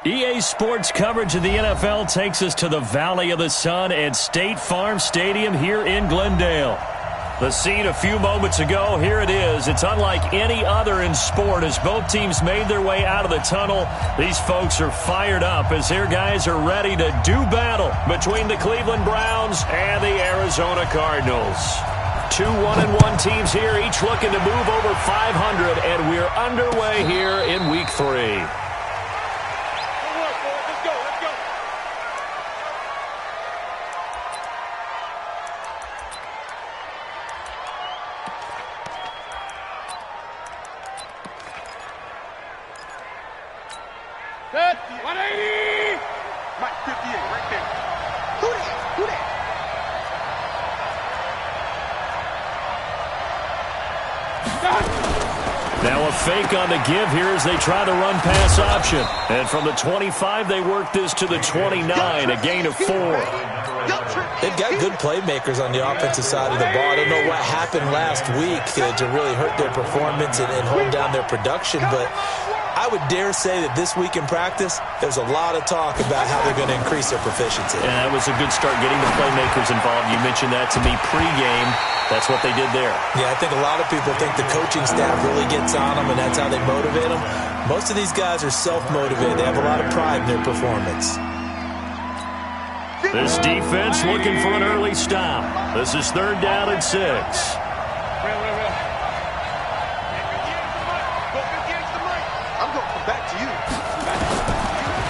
EA Sports coverage of the NFL takes us to the Valley of the Sun at State Farm Stadium here in Glendale. The scene a few moments ago, here it is. It's unlike any other in sport as both teams made their way out of the tunnel. These folks are fired up as their guys are ready to do battle between the Cleveland Browns and the Arizona Cardinals. Two 1-1 teams here, each looking to move over 500, and we're underway here in Week 3. Now a fake on the give here as they try the run-pass option. And from the 25, they work this to the 29, a gain of 4. They've got good playmakers on the offensive side of the ball. I don't know what happened last week to really hurt their performance and hold down their production, but I would dare say that this week in practice, there's a lot of talk about how they're going to increase their proficiency. And that was a good start getting the playmakers involved. You mentioned that to me pregame. That's what they did there. Yeah, I think a lot of people think the coaching staff really gets on them, and that's how they motivate them. Most of these guys are self-motivated. They have a lot of pride in their performance. This defense looking for an early stop. This is 3rd down and 6.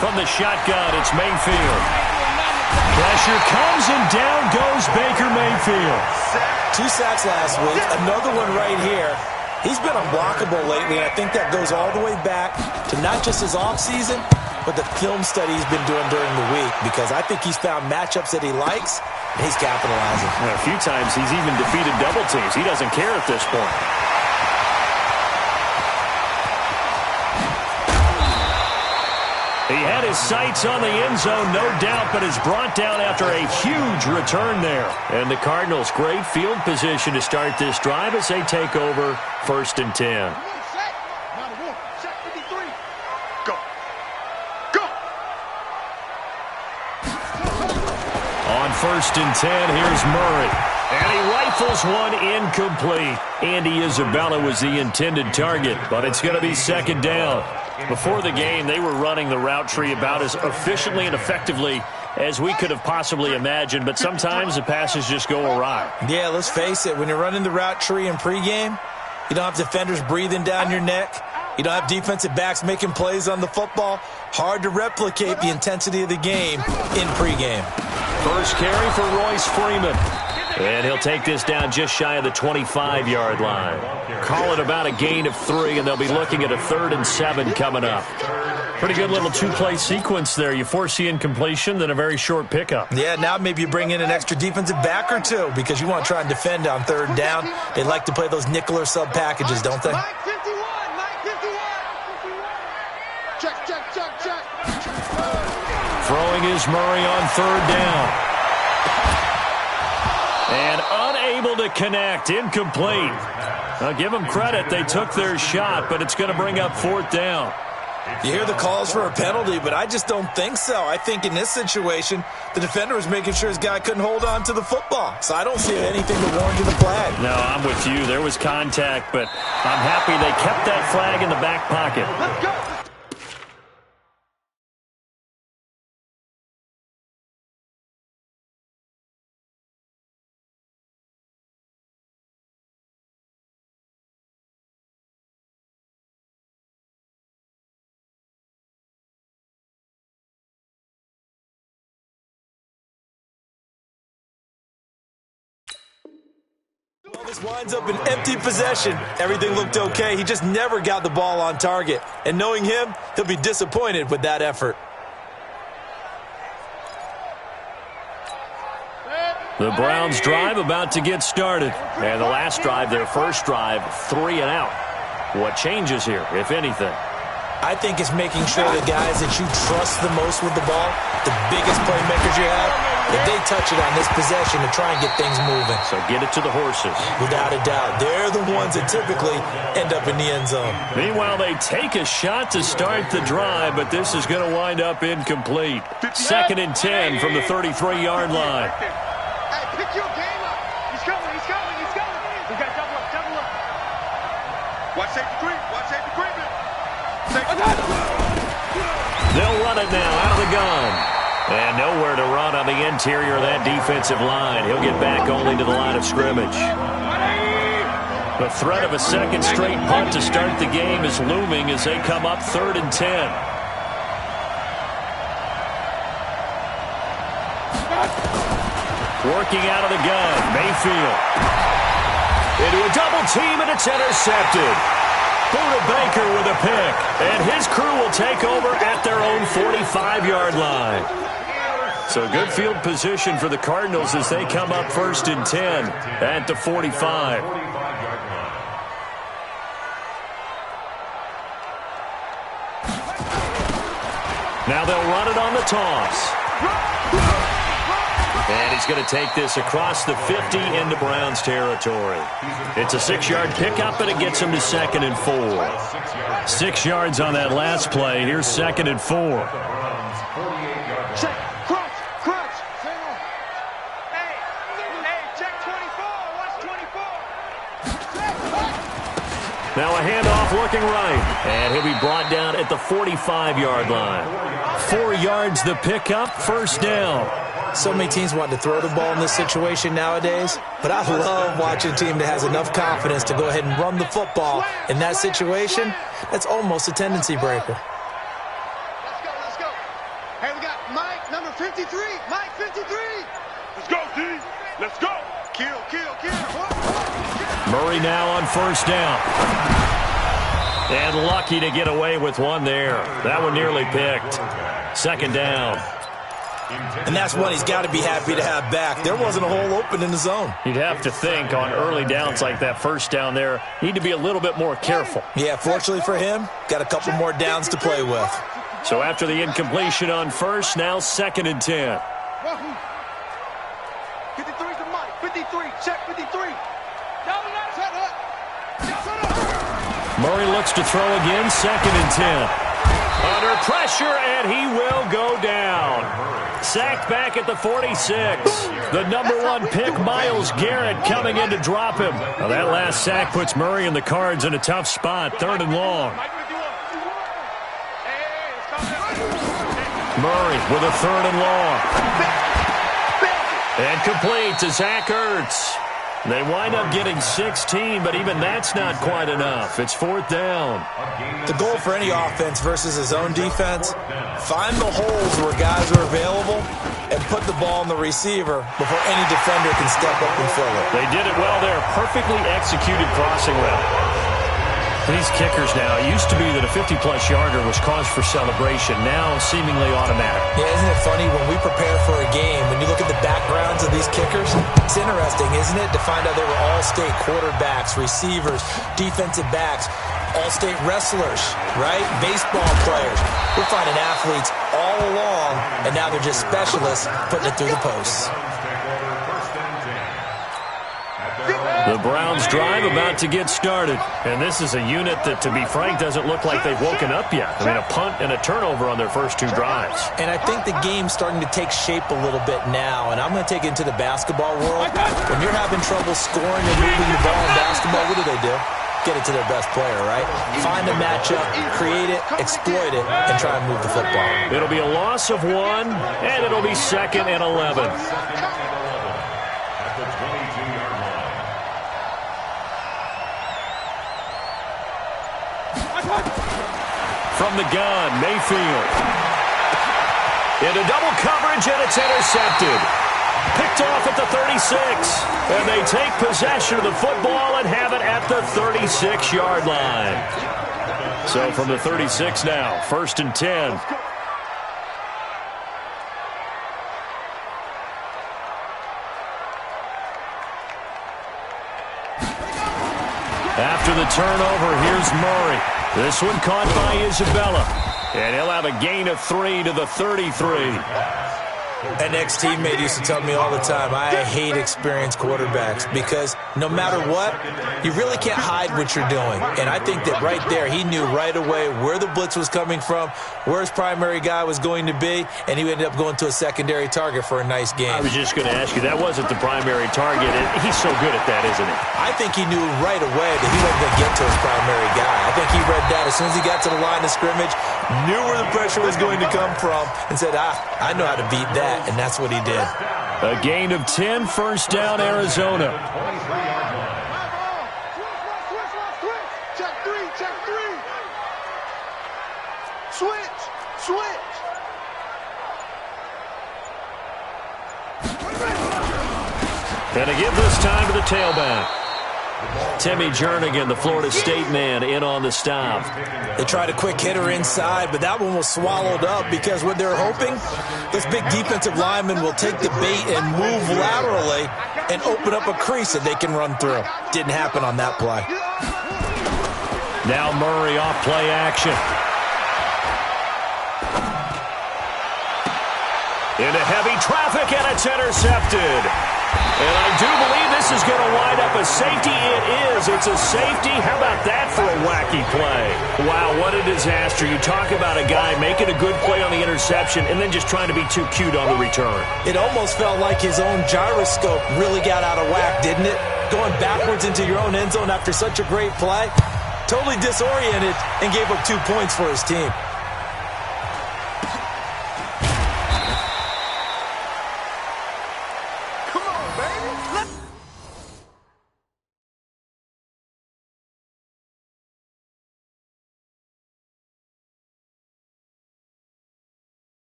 From the shotgun, it's Mayfield. Pressure comes, and down goes Baker Mayfield. 2 sacks last week, another one right here. He's been unblockable lately, and I think that goes all the way back to not just his offseason, but the film study he's been doing during the week, because I think he's found matchups that he likes, and he's capitalizing. A few times he's even defeated double teams. He doesn't care at this point. He had his sights on the end zone, no doubt, but is brought down after a huge return there. And the Cardinals, great field position to start this drive as they take over 1st and 10. On 1st and 10, here's Murray. And he rifles one incomplete. Andy Isabella was the intended target, but it's going to be 2nd down. Before the game, they were running the route tree about as efficiently and effectively as we could have possibly imagined, but sometimes the passes just go awry. Yeah, let's face it, when you're running the route tree in pregame, you don't have defenders breathing down your neck. You don't have defensive backs making plays on the football. Hard to replicate the intensity of the game in pregame. First carry for Royce Freeman. And he'll take this down just shy of the 25-yard line. Call it about a gain of 3, and they'll be looking at a 3rd and 7 coming up. Pretty good little 2-play sequence there. You force the incompletion, then a very short pickup. Yeah, now maybe you bring in an extra defensive back or two because you want to try and defend on 3rd down. They like to play those nickel or sub packages, don't they? Throwing is Murray on 3rd down. And unable to connect, incomplete. Now give them credit, they took their shot, but it's going to bring up 4th down. You hear the calls for a penalty, but I just don't think so. I think in this situation, the defender was making sure his guy couldn't hold on to the football. So I don't see anything to warrant the flag. No, I'm with you. There was contact, but I'm happy they kept that flag in the back pocket. Let's go. Well, this winds up an empty possession. Everything looked okay. He just never got the ball on target. And knowing him, he'll be disappointed with that effort. The Browns drive about to get started. And the last drive, their first drive, 3 and out. What changes here, if anything? I think it's making sure the guys that you trust the most with the ball, the biggest playmakers you have, that they touch it on this possession to try and get things moving. So get it to the horses. Without a doubt. They're the ones that typically end up in the end zone. Meanwhile, they take a shot to start the drive, but this is going to wind up incomplete. 2nd and 10 from the 33-yard line. Hey, pick your game up. He's coming, he's coming, he's coming. We got double up, double up. Watch safety creep, watch safety creeping. They'll run it now out of the gun. And nowhere to run on the interior of that defensive line. He'll get back only to the line of scrimmage. The threat of a second straight punt to start the game is looming as they come up 3rd and 10. Working out of the gun, Mayfield. Into a double team, and it's intercepted. Buda Baker with a pick, and his crew will take over at their own 45-yard line. So good field position for the Cardinals as they come up 1st and 10 at the 45. Now they'll run it on the toss. And he's going to take this across the 50 into Browns territory. It's a 6-yard pickup, and it gets him to 2nd and 4. 6 yards on that last play. Here's 2nd and 4. Check, crunch, crunch. Hey, check 24, watch 24. Now a handoff looking right. And he'll be brought down at the 45-yard line. 4 yards the pickup, 1st down. So many teams want to throw the ball in this situation nowadays, but I love watching a team that has enough confidence to go ahead and run the football. In that situation, that's almost a tendency breaker. Let's go. Hey, we got Mike, number 53. Mike, 53. Let's go, D. Let's go. Kill. Murray now on 1st down. And lucky to get away with one there. That one nearly picked. 2nd down. And that's one he's got to be happy to have back. There wasn't a hole open in the zone. You'd have to think on early downs like that 1st down there, need to be a little bit more careful. Yeah, fortunately for him, got a couple more downs to play with. So after the incompletion on 1st, now 2nd and 10. 53's the Mike, 53, check 53. Murray looks to throw again, 2nd and 10. Under pressure, and he will go down. Sacked back at the 46. The number 1 pick, Myles Garrett, coming in to drop him. Now that last sack puts Murray and the Cards in a tough spot, 3rd and long. Murray with a 3rd and long. And complete to Zach Ertz. They wind up getting 16, but even that's not quite enough. It's 4th down. The goal for any offense versus his own defense, find the holes where guys are available and put the ball on the receiver before any defender can step up and fill it. They did it well there. Perfectly executed crossing route. These kickers now, it used to be that a 50-plus yarder was cause for celebration. Now seemingly automatic. Yeah, isn't it funny when we prepare for a game, when you look at the backgrounds of these kickers, it's interesting, isn't it, to find out they were all-state quarterbacks, receivers, defensive backs, all-state wrestlers, right? Baseball players. We're finding athletes all along, and now they're just specialists putting it through the posts. The Browns drive about to get started. And this is a unit that, to be frank, doesn't look like they've woken up yet. I mean, a punt and a turnover on their first 2 drives. And I think the game's starting to take shape a little bit now. And I'm going to take it into the basketball world. When you're having trouble scoring and moving the ball in basketball, what do? Get it to their best player, right? Find a matchup, create it, exploit it, and try and move the football. It'll be a loss of 1, and it'll be 2nd and 11. From the gun, Mayfield. Into double coverage, and it's intercepted. Picked off at the 36. And they take possession of the football and have it at the 36-yard line. So from the 36 now, 1st and 10. After the turnover, here's Murray. This one caught by Isabella. And he'll have a gain of 3 to the 33. An ex-teammate used to tell me all the time, I hate experienced quarterbacks because no matter what, you really can't hide what you're doing. And I think that right there, he knew right away where the blitz was coming from, where his primary guy was going to be, and he ended up going to a secondary target for a nice game. I was just going to ask you, that wasn't the primary target, and he's so good at that, isn't he? I think he knew right away that he wasn't going to get to his primary guy. I think he read that as soon as he got to the line of scrimmage, knew where the pressure was going to come from, and said, I know how to beat that. And that's what he did. A gain of 10, first down, Arizona. Check three. Switch. And to give this time to the tailback. Timmy Jernigan, the Florida State man, in on the stop. They tried a quick hitter inside, but that one was swallowed up because what they're hoping, this big defensive lineman will take the bait and move laterally and open up a crease that they can run through. Didn't happen on that play. Now Murray off play action. Into heavy traffic, and it's intercepted. And I do believe this is going to wind up a safety. It is. It's a safety. How about that for a wacky play? Wow, what a disaster. You talk about a guy making a good play on the interception and then just trying to be too cute on the return. It almost felt like his own gyroscope really got out of whack, didn't it? Going backwards into your own end zone after such a great play. Totally disoriented and gave up 2 points for his team.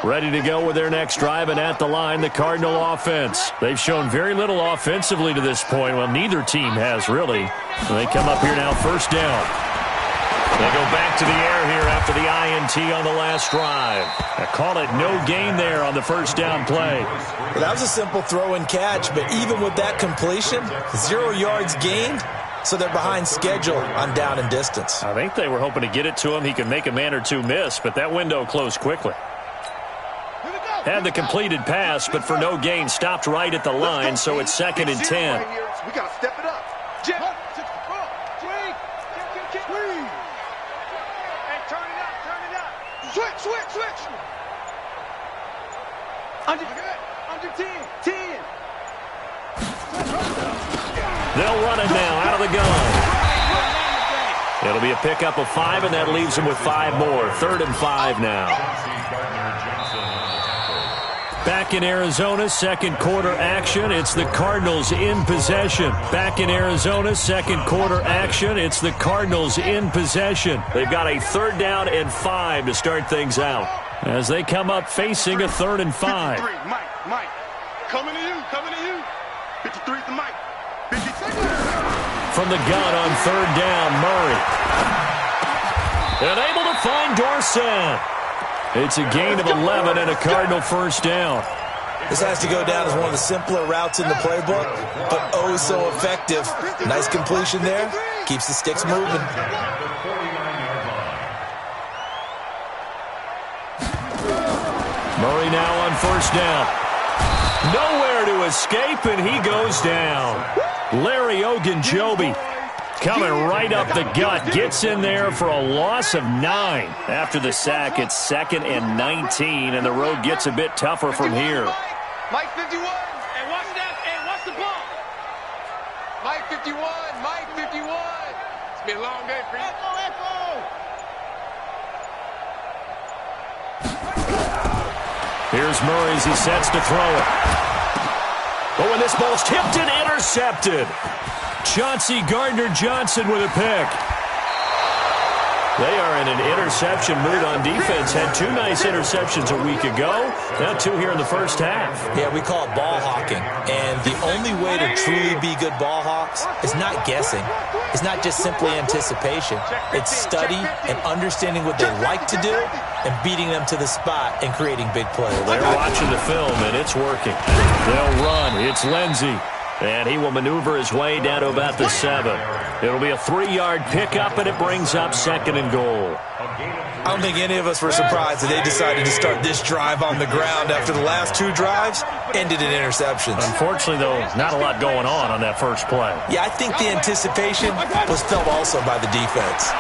Ready to go with their next drive, and at the line, the Cardinal offense. They've shown very little offensively to this point. Well, neither team has, really. They come up here now, first down. They go back to the air here after the INT on the last drive. I call it no gain there on the first down play. Well, that was a simple throw and catch, but even with that completion, 0 yards gained, so they're behind schedule on down and distance. I think they were hoping to get it to him. He could make a man or two miss, but that window closed quickly. Had the completed pass, but for no gain, stopped right at the line, so it's 2nd and 10. We got to step it up. Hey, turn it up. Switch. Under 10. They'll run it now out of the gun. It'll be a pickup of 5, and that leaves them with 5 more. 3rd and 5 now. Back in Arizona, second quarter action. It's the Cardinals in possession. Back in Arizona, second quarter action. It's the Cardinals in possession. They've got a 3rd down and 5 to start things out as they come up facing a 3rd and 5. Mike. Coming to you. 53 to Mike. 56. From the gun on 3rd down, Murray. And able to find Dorsett. It's a gain of 11 and a Cardinal first down. This has to go down as one of the simpler routes in the playbook, but oh so effective. Nice completion there. Keeps the sticks moving. Murray now on first down. Nowhere to escape, and he goes down. Larry Ogunjobi coming right up the gut. Gets in there for a loss of 9. After the sack, it's 2nd and 19, and the road gets a bit tougher from here. Mike 51. And watch that. And watch the ball. Mike 51. It's been a long day for you. Here's Murray as he sets to throw it. Oh, and this ball's tipped and intercepted. Chauncey Gardner-Johnson with a pick. They are in an interception mood on defense. Had 2 nice interceptions a week ago. Now 2 here in the first half. Yeah, we call it ball hawking. And the only way to truly be good ball hawks is not guessing. It's not just simply anticipation. It's study and understanding what they like to do and beating them to the spot and creating big plays. They're watching the film, and it's working. They'll run. It's Lindsey. And he will maneuver his way down to about the 7. It'll be a 3-yard pickup, and it brings up 2nd and goal. I don't think any of us were surprised that they decided to start this drive on the ground after the last 2 drives ended in interceptions. Unfortunately, though, not a lot going on that first play. Yeah, I think the anticipation was felt also by the defense.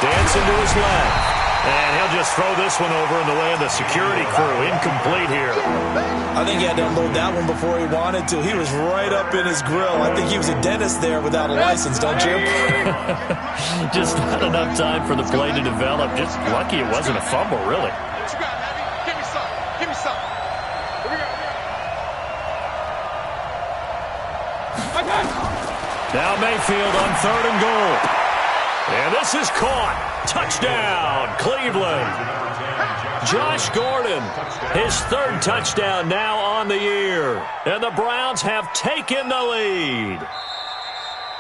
Dancing to his left. And he'll just throw this one over in the way of the security crew. Incomplete here. I think he had to unload that one before he wanted to. He was right up in his grill. I think he was a dentist there without a license, don't you? Just not enough time for the play to develop. Just lucky it wasn't a fumble, really. What you got, Abby? Give me some. Give me some. Here we go. Now Mayfield on 3rd and goal. And this is caught. Touchdown, Cleveland. Josh Gordon, his 3rd touchdown now on the year. And the Browns have taken the lead.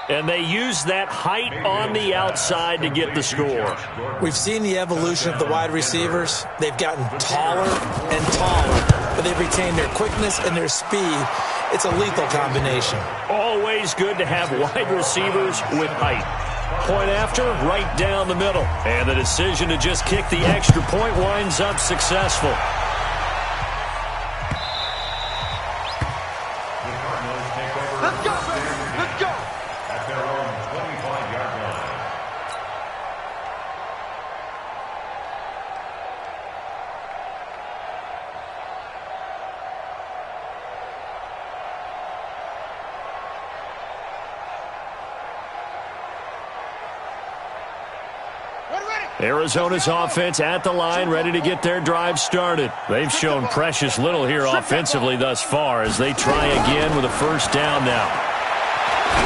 And they use that height on the outside to get the score. We've seen the evolution of the wide receivers. They've gotten taller and taller, but they've retained their quickness and their speed. It's a lethal combination. Always good to have wide receivers with height. Point after, right down the middle. And the decision to just kick the extra point winds up successful. Let's go, baby. Let's go. At their own 25-yard line. Arizona's offense at the line, ready to get their drive started. They've shown precious little here offensively thus far as they try again with a 1st down now.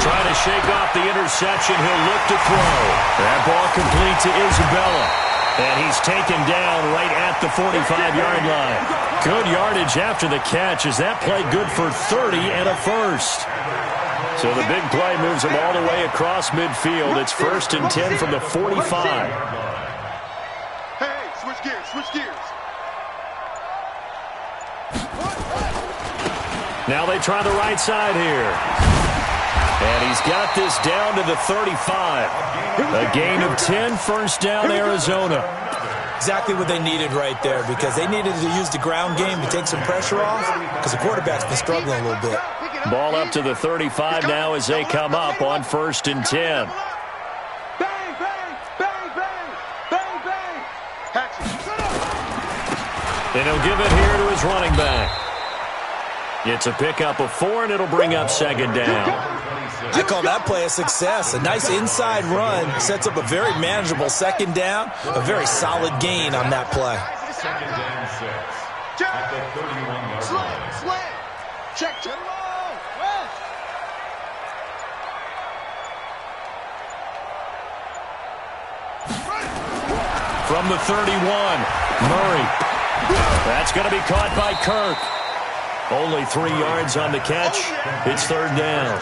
Trying to shake off the interception. He'll look to throw. That ball complete to Isabella. And he's taken down right at the 45-yard line. Good yardage after the catch as that play good for 30 and a 1st. So the big play moves him all the way across midfield. It's 1st and 10 from the 45. Hey, switch gears, switch gears. Now they try the right side here. And he's got this down to the 35. A gain of 10, 1st down, Arizona. Exactly what they needed right there because they needed to use the ground game to take some pressure off because the quarterback's been struggling a little bit. Ball up to the 35 now as they come up on 1st and 10. Bang, bang, bang, bang, bang, bang. And he'll give it here to his running back. It's a pickup of 4, and it'll bring up 2nd down. I call that play a success. A nice inside run sets up a very manageable 2nd down. A very solid gain on that play. 2nd and 6. At the 31-yard line. Slam. Check, check. From the 31, Murray. That's going to be caught by Kirk. Only 3 yards on the catch. It's 3rd down.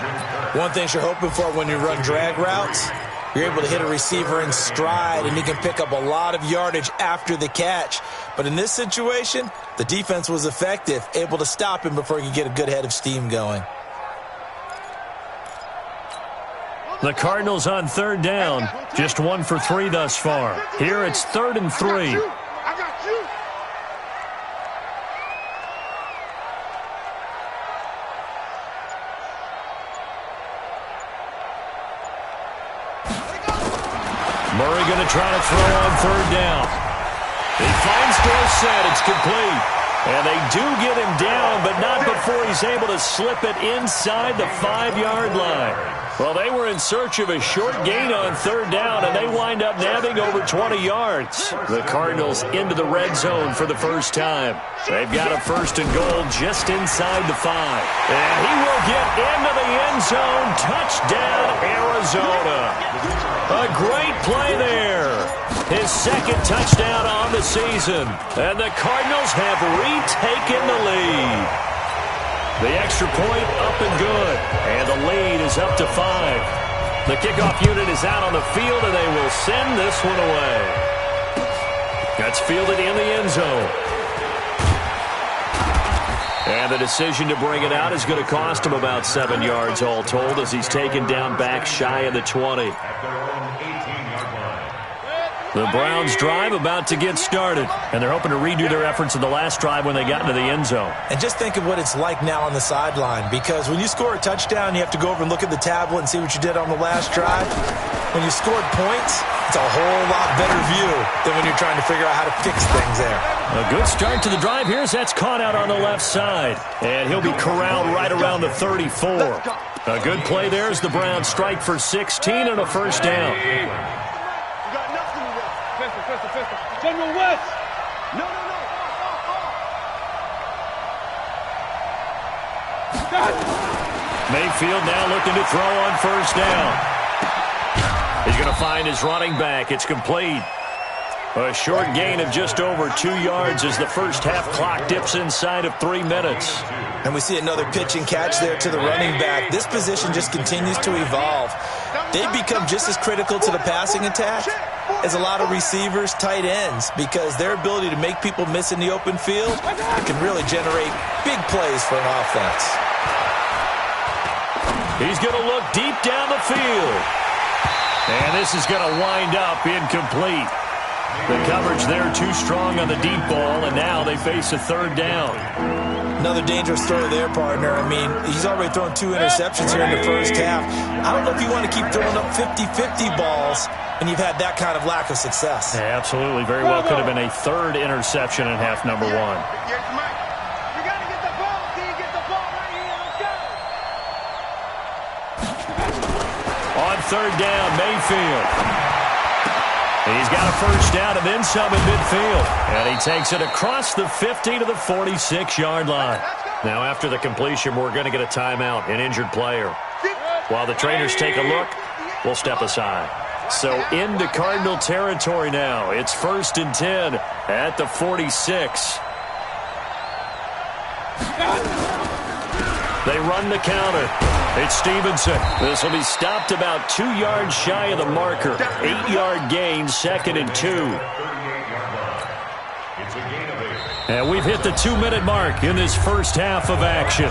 One thing you're hoping for when you run drag routes, you're able to hit a receiver in stride, and he can pick up a lot of yardage after the catch. But in this situation, the defense was effective, able to stop him before he could get a good head of steam going. The Cardinals on 3rd down. Just 1 for 3 thus far. Here it's 3rd and 3. I got you. Murray going to try to throw on 3rd down. He finds Dorsett. It's complete. And they do get him down, but not before he's able to slip it inside the 5-yard line. Well, they were in search of a short gain on third down, and they wind up nabbing over 20 yards. The Cardinals into the red zone for the first time. They've got a first and goal just inside the 5. And he will get into the end zone. Touchdown, Arizona. A great play there. His second touchdown on the season. And the Cardinals have retaken the lead. The extra point up and good. And the lead is up to 5. The kickoff unit is out on the field, and they will send this one away. That's fielded in the end zone. And the decision to bring it out is going to cost him about 7 yards all told, as he's taken down back shy of the 20. The Browns drive about to get started, and they're hoping to redo their efforts in the last drive when they got into the end zone. And just think of what it's like now on the sideline, because when you score a touchdown, you have to go over and look at the tablet and see what you did on the last drive. When you scored points, it's a whole lot better view than when you're trying to figure out how to fix things there. A good start to the drive here as that's caught out on the left side. And he'll be corralled right around the 34. A good play there as the Browns strike for 16 and a first down. General West! No. Mayfield now looking to throw on first down. He's going to find his running back. It's complete. A short gain of just over 2 yards as the first half clock dips inside of 3 minutes. And we see another pitch and catch there to the running back. This position just continues to evolve. They've become just as critical to the passing attack as a lot of receivers, tight ends, because their ability to make people miss in the open field can really generate big plays for an offense. He's going to look deep down the field. And this is going to wind up incomplete. The coverage there too strong on the deep ball, and now they face a third down. Another dangerous throw there, partner. I mean, he's already thrown 2 interceptions here in the first half. I don't know if you want to keep throwing up 50-50 balls, and you've had that kind of lack of success. Yeah, absolutely. Very well could have been a third interception in half number 1. You got to get the ball, D. Get the ball right here. Let's go. On third down, Mayfield. He's got a first down and then some in midfield. And he takes it across the 50 to the 46-yard line. Now, after the completion, we're going to get a timeout, an injured player. While the trainers take a look, we'll step aside. So into Cardinal territory now. It's 1st and 10 at the 46. They run the counter. It's Stevenson. This will be stopped about 2 yards shy of the marker. 8-yard gain, 2nd and 2. And we've hit the 2-minute mark in this first half of action.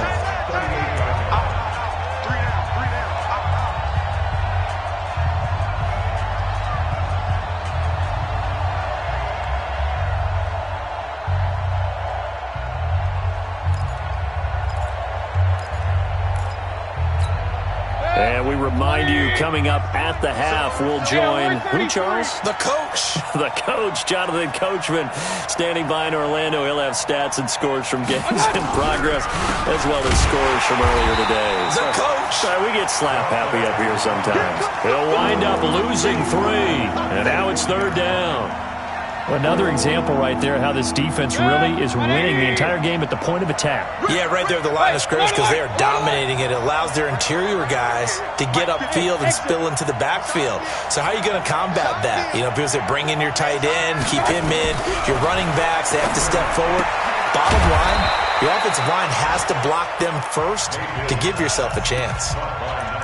And we remind you, coming up at the half, we'll join, who, Charles? The coach. The coach, Jonathan Coachman, standing by in Orlando. He'll have stats and scores from games in progress, as well as scores from earlier today. The coach. We get slap happy up here sometimes. He'll wind up losing 3, and now it's third down. Another example right there how this defense really is winning the entire game at the point of attack. Yeah, right there at the line of scrimmage, because they are dominating it. It allows their interior guys to get upfield and spill into the backfield. So how are you going to combat that? You know, because they bring in your tight end, keep him in. Your running backs, they have to step forward. Bottom line, your offensive line has to block them first to give yourself a chance.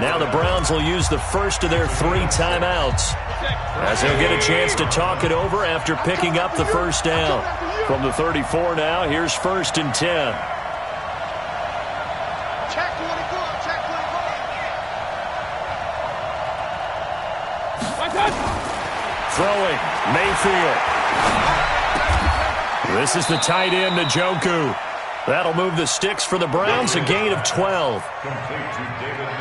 Now the Browns will use the first of their 3 timeouts, as they'll get a chance to talk it over after picking up the first down. From the 34 now, here's 1st and 10. Check 24, check 24. Throwing, Mayfield. This is the tight end, Njoku. That'll move the sticks for the Browns, a gain of 12.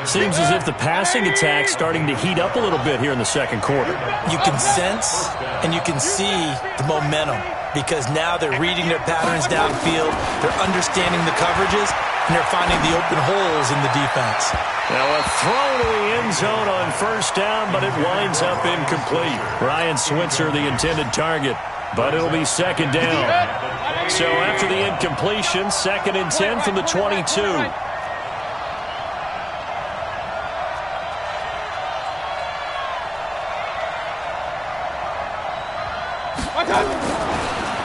Seems as if the passing attack's starting to heat up a little bit here in the second quarter. You can sense and you can see the momentum. because now they're reading their patterns downfield, they're understanding the coverages, and they're finding the open holes in the defense. Now a throw to the end zone on first down, but it winds up incomplete. Ryan Switzer, the intended target, but it'll be second down. So after the incompletion, 2nd and 10 from the 22.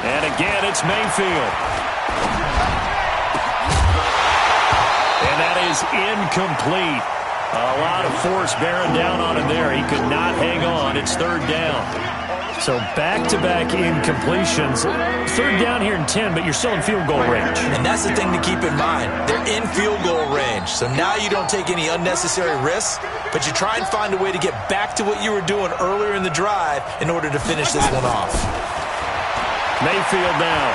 And again, it's Mayfield. And that is incomplete. A lot of force bearing down on him there. He could not hang on. It's 3rd down. So back-to-back incompletions. 3rd down here in 10, but you're still in field goal range. And that's the thing to keep in mind. They're in field goal range. So now you don't take any unnecessary risks, but you try and find a way to get back to what you were doing earlier in the drive in order to finish this one off. Mayfield now.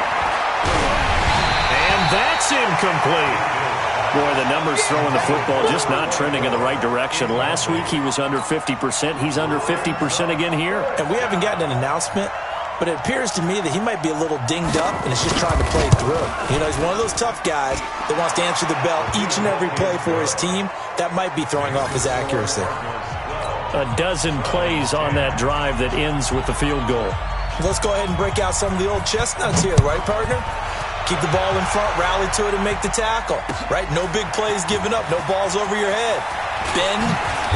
And that's incomplete. Boy, the numbers throwing the football just not trending in the right direction. Last week he was under 50%. He's under 50% again here. And we haven't gotten an announcement, but it appears to me that he might be a little dinged up and is just trying to play through. You know, he's one of those tough guys that wants to answer the bell each and every play for his team. That might be throwing off his accuracy. A dozen plays on that drive that ends with the field goal. Let's go ahead and break out some of the old chestnuts here, right, partner? Keep the ball in front, rally to it, and make the tackle, right? No big plays given up, no balls over your head. Bend,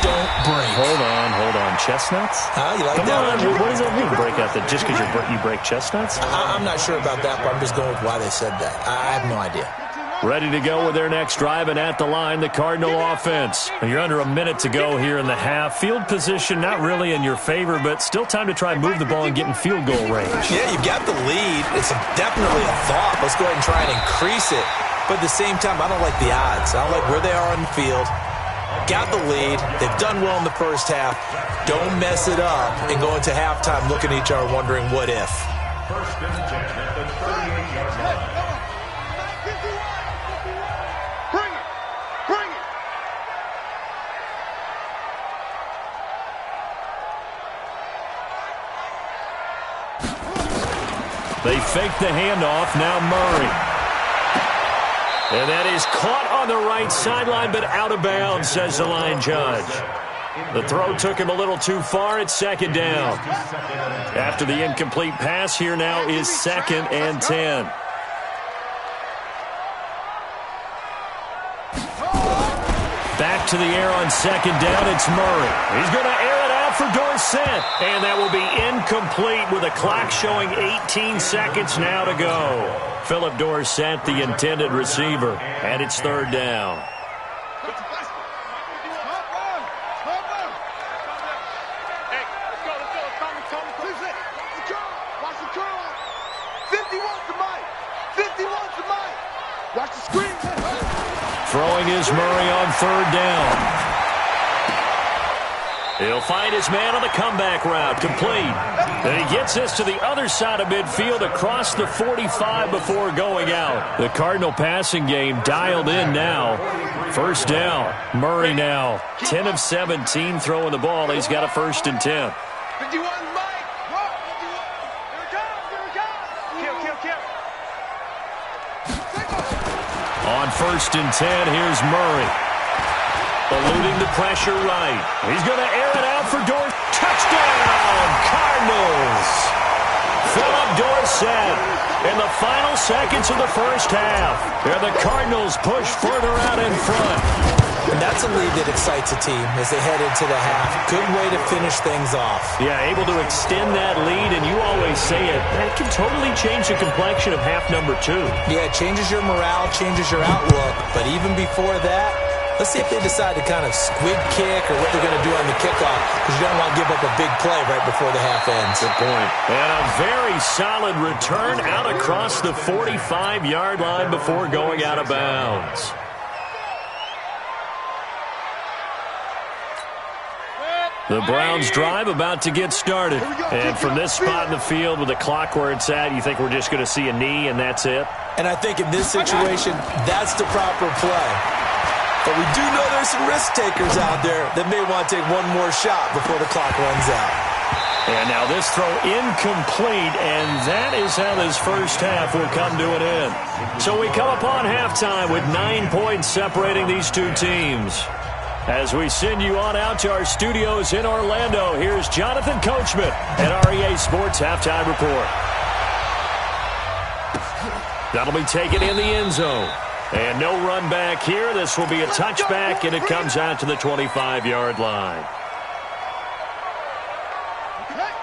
don't break. Hold on. Chestnuts? You like Come that? on, what does that mean, break out? That just because you break chestnuts? I'm not sure about that, but I'm just going with why they said that. I have no idea. Ready to go with their next drive, and at the line, the Cardinal offense. You're under a minute to go here in the half. Field position not really in your favor, but still time to try and move the ball and get in field goal range. Yeah, you've got the lead. It's definitely a thought. Let's go ahead and try and increase it. But at the same time, I don't like the odds. I don't like where they are on the field. Got the lead. They've done well in the first half. Don't mess it up and go into halftime looking at each other wondering what if. First and 10 at the 38-yard line. They fake the handoff. Now Murray. And that is caught on the right sideline, but out of bounds, says the line judge. The throw took him a little too far. It's 2nd down. After the incomplete pass, here now is 2nd and 10. Back to the air on 2nd down. It's Murray. He's going to air it out for Dorsett. And that will be incomplete with a clock showing 18 seconds now to go. Philip Dorsett, the intended receiver. And it's 3rd down. Watch the screen. Throwing is Murray on 3rd down. He'll find his man on the comeback route, complete. And he gets this to the other side of midfield across the 45 before going out. The Cardinal passing game dialed in now. 1st down. Murray now 10 of 17 throwing the ball. He's got a 1st and 10. 51, Mike. Whoa, 51. Here we go. Kill. On 1st and 10, here's Murray. Eluding the pressure right. He's going to air it out for Dorsett. Touchdown, Cardinals! Philip Dorsett in the final seconds of the first half. And the Cardinals push further out in front. And that's a lead that excites a team as they head into the half. Good way to finish things off. Yeah, able to extend that lead, and you always say it, that can totally change the complexion of half number 2. Yeah, it changes your morale, changes your outlook. But even before that, let's see if they decide to kind of squib kick or what they're going to do on the kickoff, because you don't want to give up a big play right before the half ends. Good point. And a very solid return out across the 45-yard line before going out of bounds. The Browns drive about to get started. And from this spot in the field with the clock where it's at, you think we're just going to see a knee and that's it? And I think in this situation, that's the proper play. But we do know there's some risk takers out there that may want to take one more shot before the clock runs out. And now this throw incomplete, and that is how this first half will come to an end. So we come upon halftime with 9 points separating these two teams. As we send you on out to our studios in Orlando, here's Jonathan Coachman at REA Sports Halftime Report. That'll be taken in the end zone. And no run back here. This will be a touchback, and it comes out to the 25-yard line.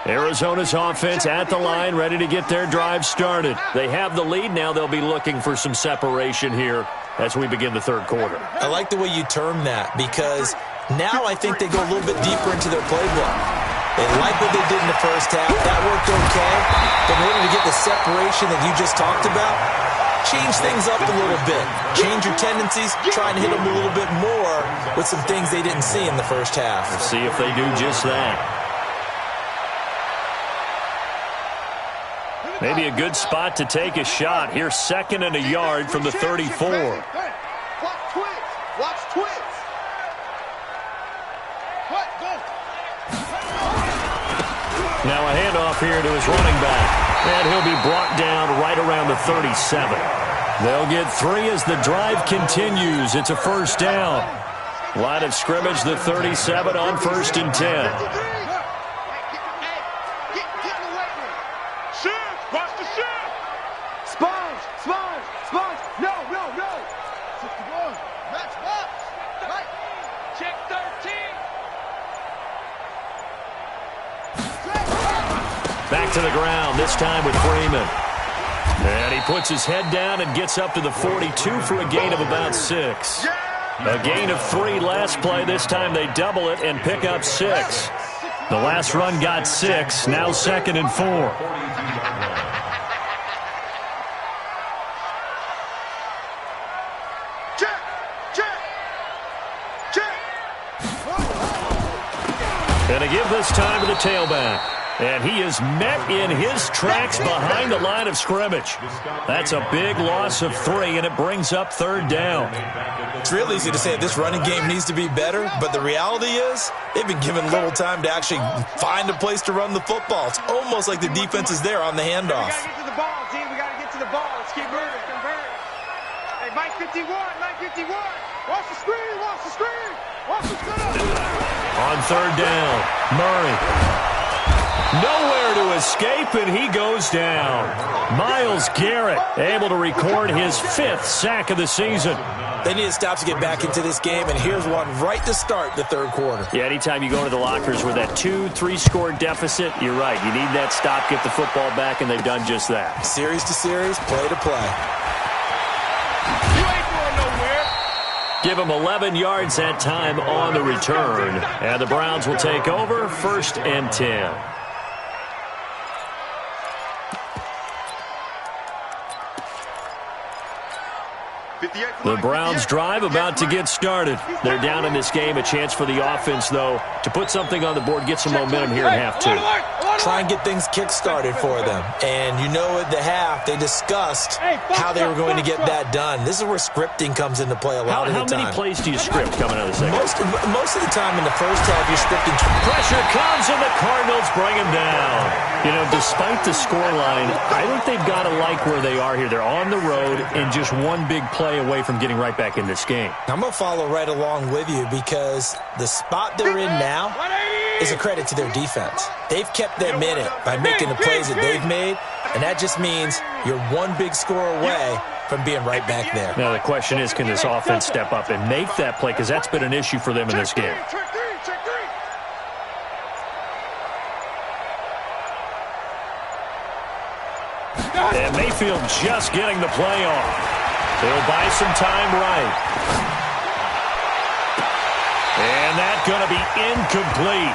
Arizona's offense at the line, ready to get their drive started. They have the lead. Now they'll be looking for some separation here as we begin the third quarter. I like the way you term that, because now I think they go a little bit deeper into their playbook. They like what they did in the first half. That worked okay. But in order to get the separation that you just talked about, change things up a little bit. Change your tendencies. Try and hit them a little bit more with some things they didn't see in the first half. Let's see if they do just that. Maybe a good spot to take a shot. Here's 2nd and a yard from the 34. Watch twits. Watch twits. What? Go. Now a handoff here to his running back. And he'll be brought down right around the 37. They'll get 3 as the drive continues. It's a first down. Line of scrimmage, the 37 on 1st and 10. Back to the ground, this time with Freeman. And he puts his head down and gets up to the 42 for a gain of about 6. A gain of 3 last play. This time they double it and pick up 6. The last run got 6, now 2nd and 4. And a give this time to the tailback. And he is met in his tracks behind the line of scrimmage. That's a big loss of 3, and it brings up 3rd down. It's real easy to say this running game needs to be better, but the reality is they've been given little time to actually find a place to run the football. It's almost like the defense is there on the handoff. We got to get to the ball, team. We got to get to the ball. Let's keep moving. Convert. Hey, Mike 51, Mike 51. Watch the screen, watch the screen. Watch the screen. On 3rd down, Murray. Nowhere to escape, and he goes down. Myles Garrett able to record his 5th sack of the season. They need to stop to get back into this game, and here's one right to start the 3rd quarter. Yeah, anytime you go to the lockers with that 2-3 score deficit, you're right. You need that stop, get the football back, and they've done just that. Series to series, play to play. You ain't going nowhere. Give them 11 yards that time on the return. And the Browns will take over 1st and 10. The Browns drive about to get started. They're down in this game. A chance for the offense, though, to put something on the board, get some momentum here in half 2. Try and get things kick-started for them. And you know at the half, they discussed how they were going to get that done. This is where scripting comes into play a lot of the time. How many plays do you script coming out of the second? Most of the time in the first half, you're scripting. Pressure comes, and the Cardinals bring him down. You know, despite the scoreline, I think they've got to like where they are here. They're on the road and just one big play away from getting right back in this game. I'm going to follow right along with you because the spot they're in now is a credit to their defense. They've kept them in it by making the plays that they've made, and that just means you're one big score away from being right back there. Now the question is, can this offense step up and make that play? Because that's been an issue for them in this game. And Mayfield just getting the play off. They'll buy some time right. And that's going to be incomplete.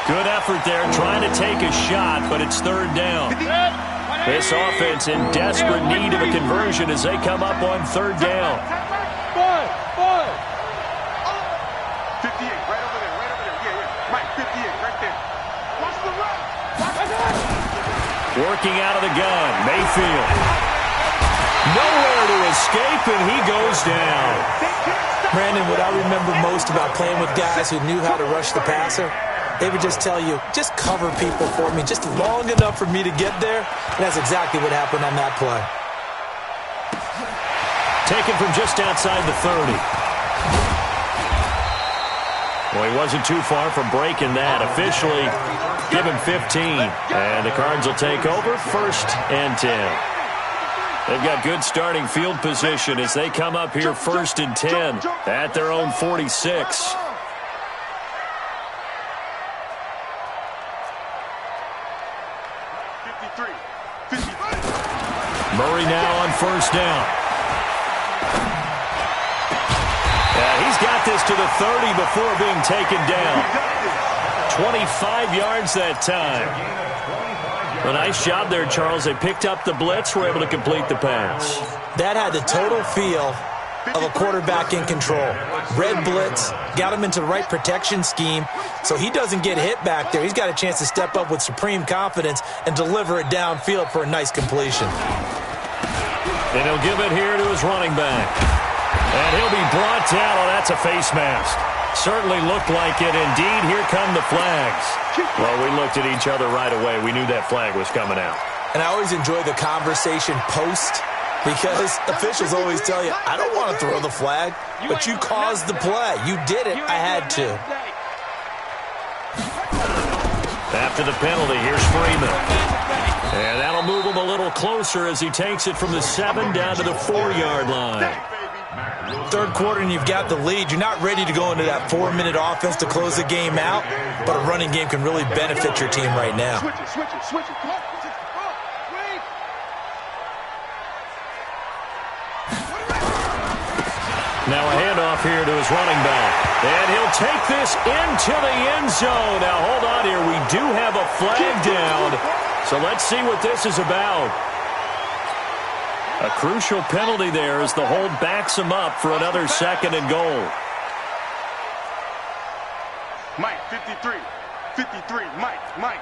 Good effort there trying to take a shot, but it's 3rd down. This offense in desperate need of a conversion as they come up on 3rd down. 58, right over there, right over there. Yeah. Mike, 58, right there. Watch the run. Working out of the gun, Mayfield. Nowhere to escape, and he goes down. Brandon, what I remember most about playing with guys who knew how to rush the passer they would just tell you, just cover people for me, just long enough for me to get there. And that's exactly what happened on that play. Taken from just outside the 30. Well, he wasn't too far from breaking that. Officially, give him 15. And the Cards will take over, 1st and 10. They've got good starting field position as they come up here 1st and 10 at their own 46. Murray now on 1st down. He's got this to the 30 before being taken down. 25 yards that time. A nice job there, Charles. They picked up the blitz, were able to complete the pass. That had the total feel of a quarterback in control. Red blitz, got him into the right protection scheme, so he doesn't get hit back there. He's got a chance to step up with supreme confidence and deliver it downfield for a nice completion. And he'll give it here to his running back. And he'll be brought down. Oh, that's a face mask. Certainly looked like it. Indeed, here come the flags. Well, we looked at each other right away. We knew that flag was coming out. And I always enjoy the conversation post because officials always tell you, I don't want to throw the flag, but you caused the play. You did it. I had to. After the penalty, here's Freeman. And that'll move him a little closer as he takes it from the 7 down to the 4-yard line. Third quarter and you've got the lead. You're not ready to go into that 4-minute offense to close the game out, but a running game can really benefit your team right now. Switch it. Now a handoff here to his running back. And he'll take this into the end zone. Now hold on here. We do have a flag down. So let's see what this is about. A crucial penalty there as the hold backs him up for another 2nd and goal. Mike, 53. Mike.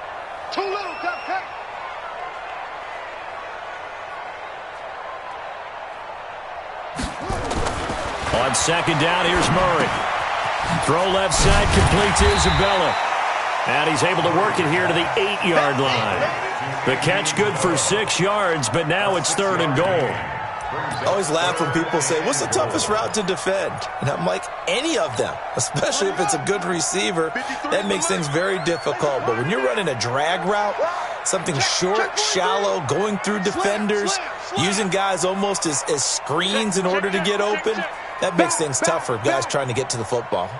Too little, cut. On 2nd down, here's Murray. Throw left side, complete to Isabella. And he's able to work it here to the 8-yard line. The catch good for 6 yards, but now it's 3rd and goal. I always laugh when people say, what's the toughest route to defend? And I'm like, any of them, especially if it's a good receiver. That makes things very difficult. But when you're running a drag route, something short, shallow, going through defenders, using guys almost as screens in order to get open, that makes things tough for guys trying to get to the football.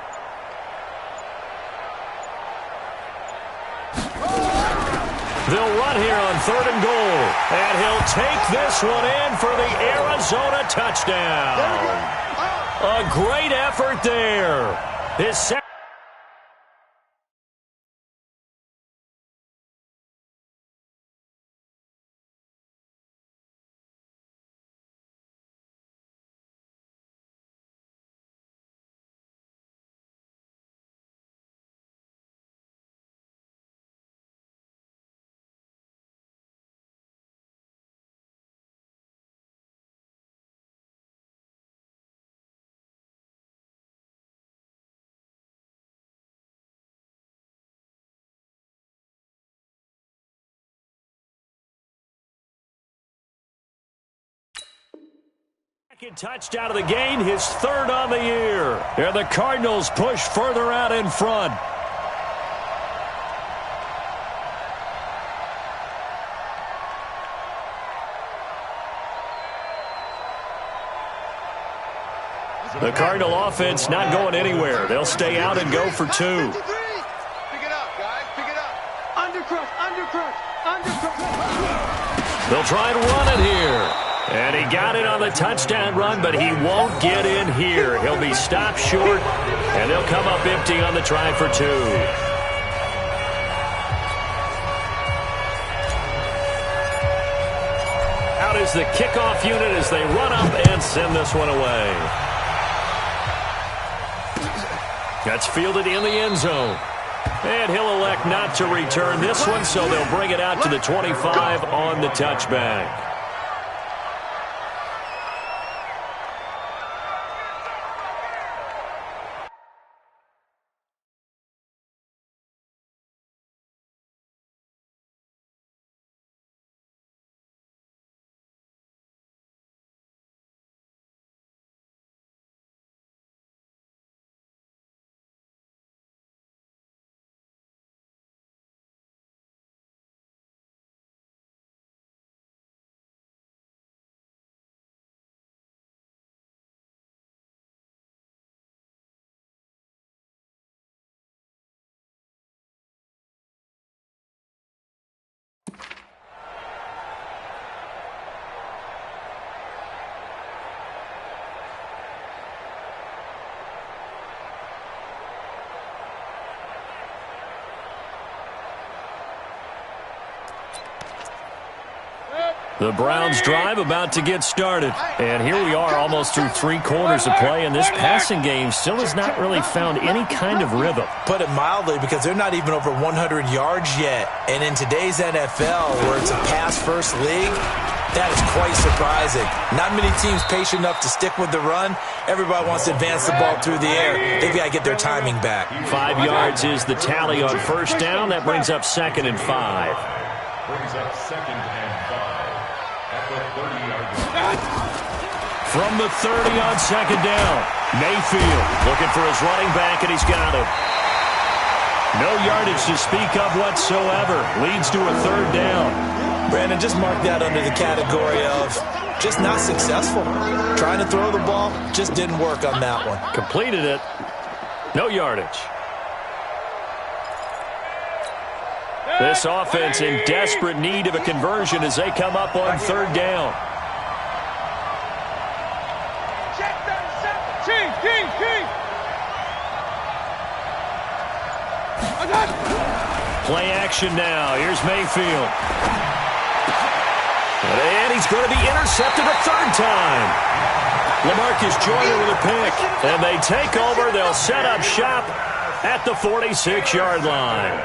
They'll run here on 3rd and goal. And he'll take this one in for the Arizona touchdown. A great effort there. His second. Second touchdown of the game, his 3rd on the year. And the Cardinals push further out in front. The Cardinal offense not going anywhere. They'll stay out and go for 2. Pick it up, guys. Pick it up. Undercrush. They'll try and run it here. And he got it on the touchdown run, but he won't get in here. He'll be stopped short, and they'll come up empty on the try for 2. Out is the kickoff unit as they run up and send this one away. That's fielded in the end zone. And he'll elect not to return this one, so they'll bring it out to the 25 on the touchback. The Browns drive about to get started. And here we are almost through 3 quarters of play, and this passing game still has not really found any kind of rhythm. Put it mildly, because they're not even over 100 yards yet. And in today's NFL, where it's a pass-first league, that is quite surprising. Not many teams patient enough to stick with the run. Everybody wants to advance the ball through the air. They've got to get their timing back. 5 yards is the tally on first down. That brings up 2nd and 5. Brings up 2nd and 5 at the 30-yard line. From the 30 on 2nd down, Mayfield looking for his running back, and he's got him. No yardage to speak of whatsoever. Leads to a 3rd down. Brandon, just mark that under the category of just not successful. Trying to throw the ball, just didn't work on that one. Completed it. No yardage. This offense in desperate need of a conversion as they come up on 3rd down. Play action now. Here's Mayfield. And he's going to be intercepted a 3rd time. LaMarcus Joyner with a pick. And they take over. They'll set up shop at the 46-yard line.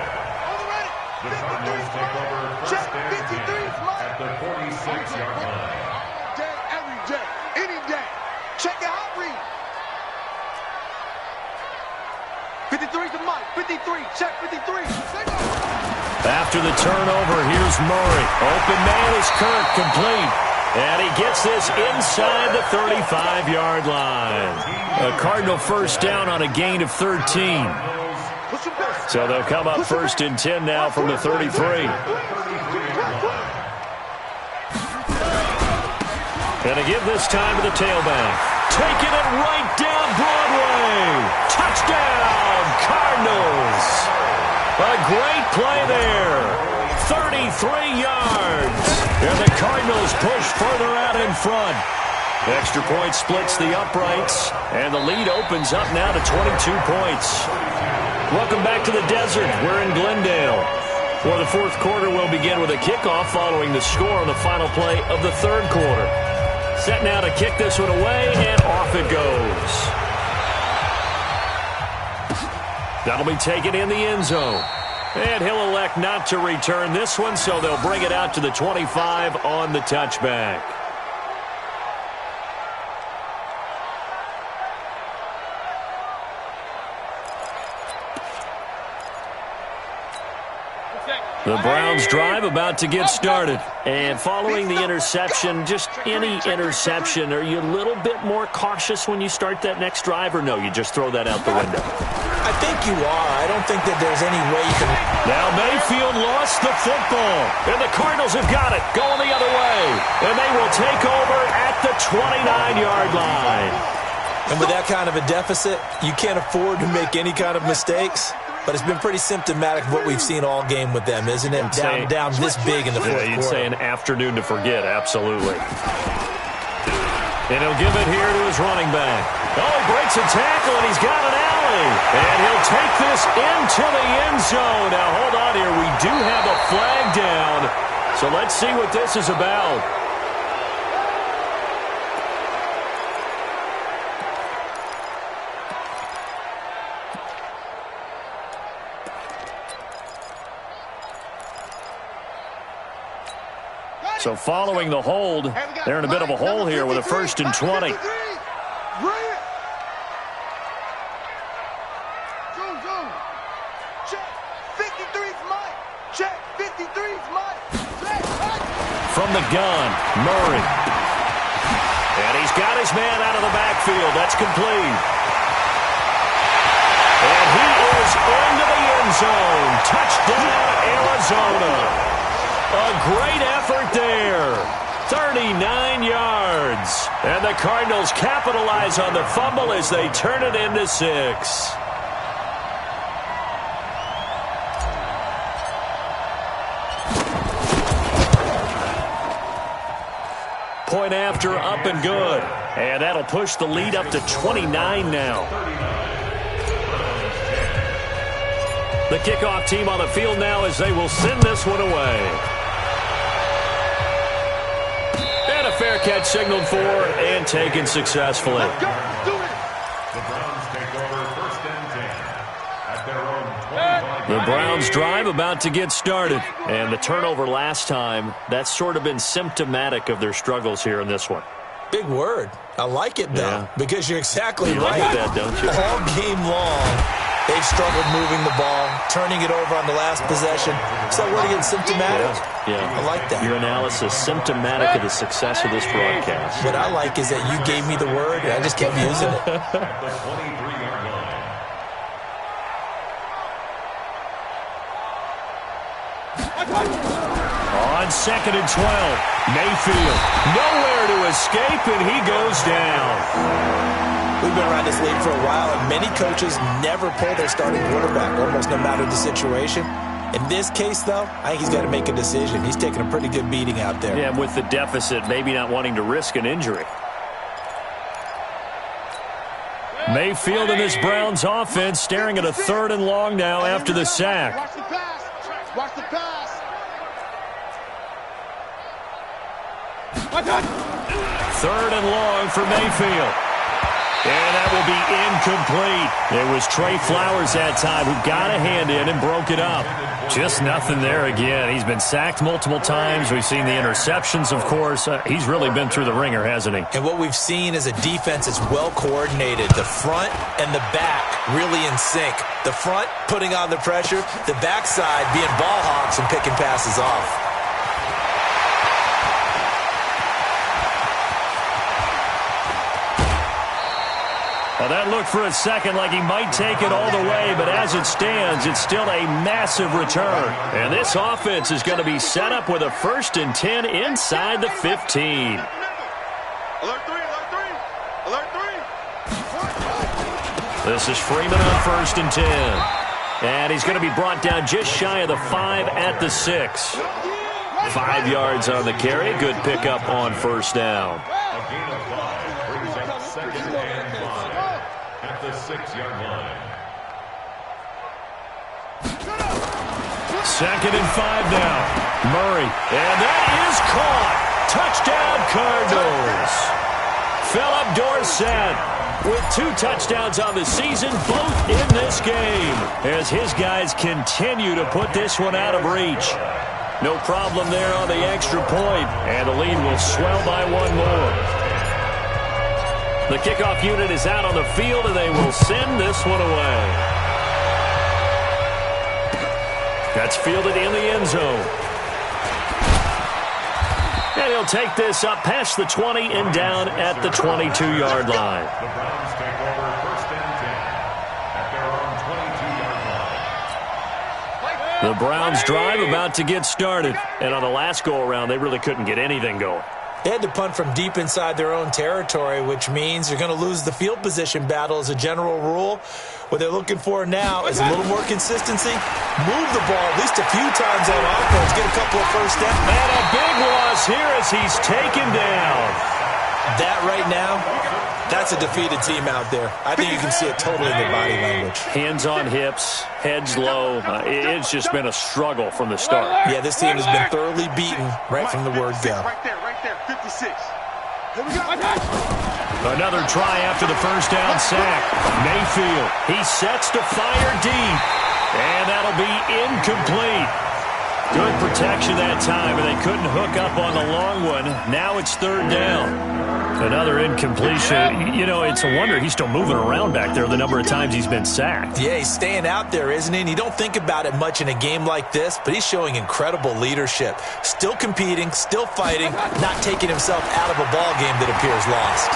The Cardinals take over first and 10 at the 46-yard line. Every day, any day. Check it out, read. 53 to Mike. 53. Check 53. After the turnover, here's Murray. Open man is Kirk, complete. And he gets this inside the 35-yard line. A Cardinal first down on a gain of 13. So they'll come up 1st and 10 now from the 33. And to give this time to the tailback. Taking it right down Broadway. Touchdown, Cardinals. A great play there. 33 yards. And the Cardinals push further out in front. Extra point splits the uprights. And the lead opens up now to 22 points. Welcome back to the desert. We're in Glendale. For the 4th quarter, we'll begin with a kickoff following the score on the final play of the 3rd quarter. Set now to kick this one away, and off it goes. That'll be taken in the end zone. And he'll elect not to return this one, so they'll bring it out to the 25 on the touchback. The Browns drive about to get started. And following the interception, just any interception, are you a little bit more cautious when you start that next drive, or no, you just throw that out the window? I think you are. I don't think that there's any way you can... Now Mayfield lost the football, and the Cardinals have got it, going the other way. And they will take over at the 29-yard line. And with that kind of a deficit, you can't afford to make any kind of mistakes. But it's been pretty symptomatic of what we've seen all game with them, isn't it? Down this big in the 4th quarter. You'd say an afternoon to forget, absolutely. And he'll give it here to his running back. Oh, he breaks a tackle, and he's got an alley. And he'll take this into the end zone. Now, hold on here. We do have a flag down. So let's see what this is about. So following the hold, they're in a bit of a hole here with a 1st and 20. From the gun, Murray. And he's got his man out of the backfield. That's complete. And he is into the end zone. Touchdown, Arizona. A great effort there. 39 yards. And the Cardinals capitalize on the fumble as they turn it into 6. Point after, up and good. And that'll push the lead up to 29 now. The kickoff team on the field now as they will send this one away. fair catch signaled for and taken successfully. Let's go. Let's do it. The Browns take over 1st and 10 at their own 25. The Browns drive about to get started. And the turnover last time, that's sort of been symptomatic of their struggles here in this one. Big word. I like it, though, because you're exactly You right. like that, don't you? All game long, they've struggled moving the ball, turning it over on the last possession. So what again, symptomatic? Yeah. I like that. Your analysis symptomatic of the success of this broadcast. What I like is that you gave me the word, and I just kept using it. At the 23-yard line. On 2nd and 12, Mayfield nowhere to escape, and he goes down. We've been around this league for a while, and many coaches never pull their starting quarterback, almost no matter the situation. In this case, though, I think he's got to make a decision. He's taking a pretty good beating out there. Yeah, with the deficit, maybe not wanting to risk an injury. Mayfield in this Browns offense staring at a 3rd and long now after the sack. Watch the pass. Watch the pass. 3rd and long for Mayfield. And that will be incomplete. It was Trey Flowers that time who got a hand in and broke it up. Just nothing there again. He's been sacked multiple times. We've seen the interceptions, of course. He's really been through the ringer, hasn't he? And what we've seen is a defense that's well coordinated. The front and the back really in sync. The front putting on the pressure, the backside being ball hawks and picking passes off. Well, that looked for a second like he might take it all the way, but as it stands, it's still a massive return. And this offense is going to be set up with a 1st and 10 inside the 15. Alert 3, alert 3. Alert 3. This is Freeman on 1st and 10. And he's going to be brought down just shy of the 5 at the 6. 5 yards on the carry. Good pickup on 1st down. A gain of 5 brings up 2nd and 5 at the 6-yard line. 2nd and 5 now. Murray. And that is caught. Touchdown, Cardinals. Philip Dorsett with 2 touchdowns on the season, both in this game, as his guys continue to put this one out of reach. No problem there on the extra point, and the lead will swell by 1 more. The kickoff unit is out on the field, and they will send this one away. That's fielded in the end zone. And he'll take this up past the 20 and down at the 22-yard line. The Browns take over 1st and 10 at their own 22-yard line. The Browns drive about to get started. And on the last go-around, they really couldn't get anything going. They had to punt from deep inside their own territory, which means you're going to lose the field position battle as a general rule. What they're looking for now is a little more consistency. Move the ball at least a few times on offense. Get a couple of first downs. And a big loss here as he's taken down. That right now, that's a defeated team out there. I think you can see it totally in their body language. Hands on hips, heads low. It's just been a struggle from the start. Yeah, this team has been thoroughly beaten right from the word go. Right there, 56. Here we go. Another try after the first down sack. Mayfield, he sets to fire deep. And that'll be incomplete. Good protection that time, and they couldn't hook up on the long one. Now it's 3rd down. Another incompletion. You know, it's a wonder he's still moving around back there the number of times he's been sacked. Yeah, he's staying out there, isn't he? And you don't think about it much in a game like this, but he's showing incredible leadership. Still competing, still fighting, not taking himself out of a ball game that appears lost.